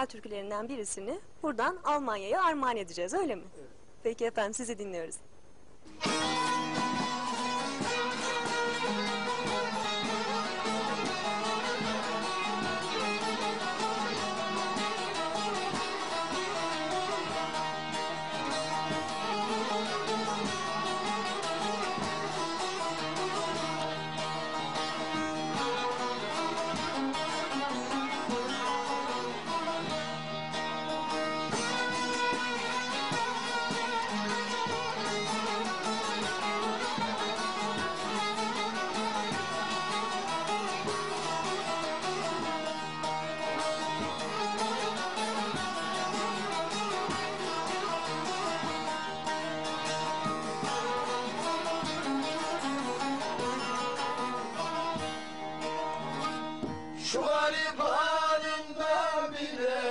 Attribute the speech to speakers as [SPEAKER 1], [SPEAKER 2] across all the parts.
[SPEAKER 1] yöresel türkülerinden birisini buradan Almanya'ya armağan edeceğiz, öyle mi?
[SPEAKER 2] Evet.
[SPEAKER 1] Peki efendim, sizi dinliyoruz.
[SPEAKER 2] Şu garip halimden bile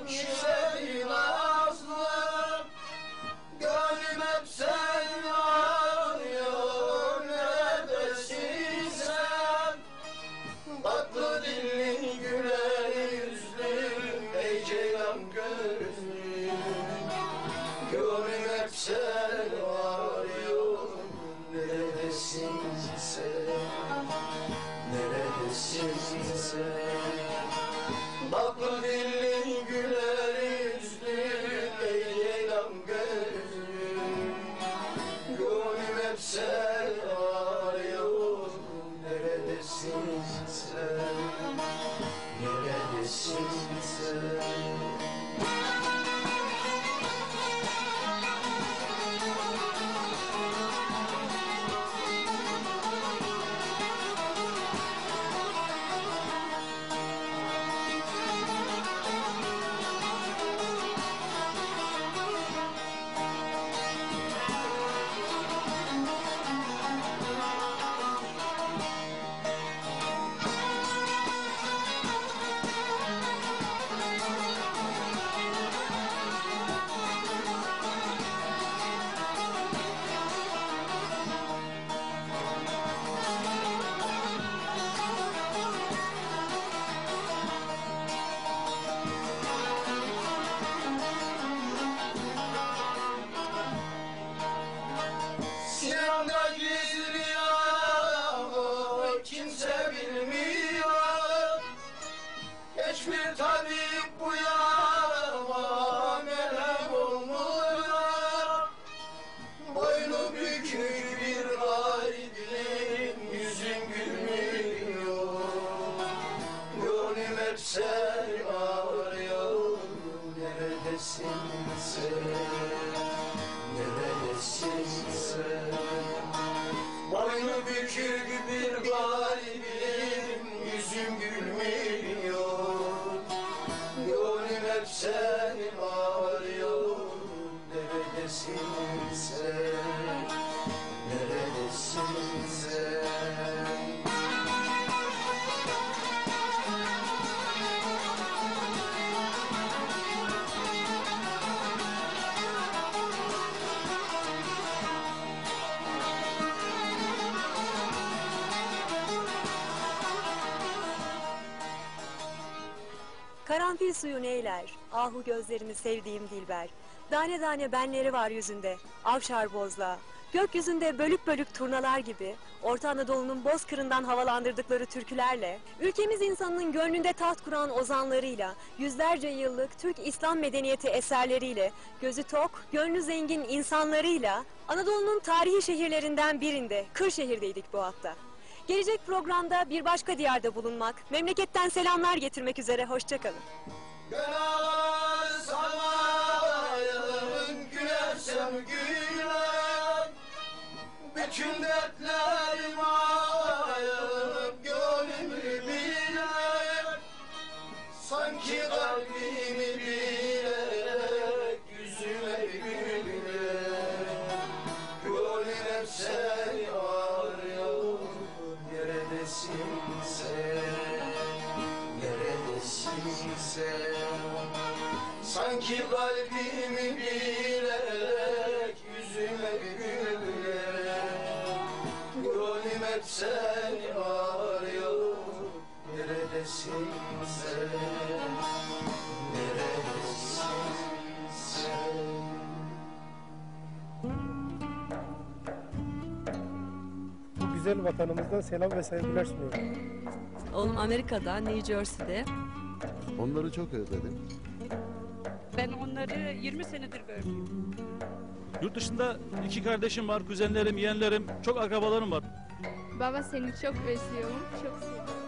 [SPEAKER 2] şüpheli nazlı, gönlüm hep seni arıyor, neredesin sen? Tatlı dilli güler yüzlü, ey ceylan gözlü, gönlüm hep seni arıyor, neredesin sen? Neredesin sen? Tatlı dilli güler yüzlü, ey ceylan gözlü, gönlüm hep seni arıyor, neredesin sen? Neredesin sen? Sinan'da gizli yaramı kimse bilmiyor, hiçbir tabip bu yarama merhem olmuyor. Boynu bükük bir garibim, yüzüm gülmüyor, gönlüm hep seni arıyor, neredesin sen? Neredesin sen? Boynu bükük bir garibim, yüzüm gülmüyor, gönlüm hep seni arıyor, neredesin sen? Neredesin sen?
[SPEAKER 1] Karanfil suyu neyler, ahu gözlerini sevdiğim dilber. Tane tane benleri var yüzünde, avşar bozla. Gökyüzünde bölük bölük turnalar gibi, Orta Anadolu'nun bozkırından havalandırdıkları türkülerle, ülkemiz insanının gönlünde taht kuran ozanlarıyla, yüzlerce yıllık Türk İslam medeniyeti eserleriyle, gözü tok, gönlü zengin insanlarıyla, Anadolu'nun tarihi şehirlerinden birinde, Kırşehir'deydik bu hafta. Gelecek programda bir başka diyarda bulunmak, memleketten selamlar getirmek üzere, hoşça kalın.
[SPEAKER 2] Gönül samayım, gülersem güler, bütün dertlerim ayıp, gönlümü biler, sanki kalbimi bilerek yüzüme güler, gönlüm hep seni arıyor, neredesin sen? Neredesin sen? Sanki kalbimi bilerek yüzüme güler, gönlüm hep seni arıyor, neredesin sen? Neredesin
[SPEAKER 3] güzel vatanımızdan selam ve sevgiler sunuyorum.
[SPEAKER 1] Oğlum Amerika'da, New Jersey'de.
[SPEAKER 4] Onları çok özledim.
[SPEAKER 5] Ben onları 20 senedir görmüyorum.
[SPEAKER 6] Yurt dışında 2 kardeşim var, kuzenlerim, yeğenlerim, çok akrabalarım var.
[SPEAKER 7] Baba seni çok özlüyorum. Çok seviyorum.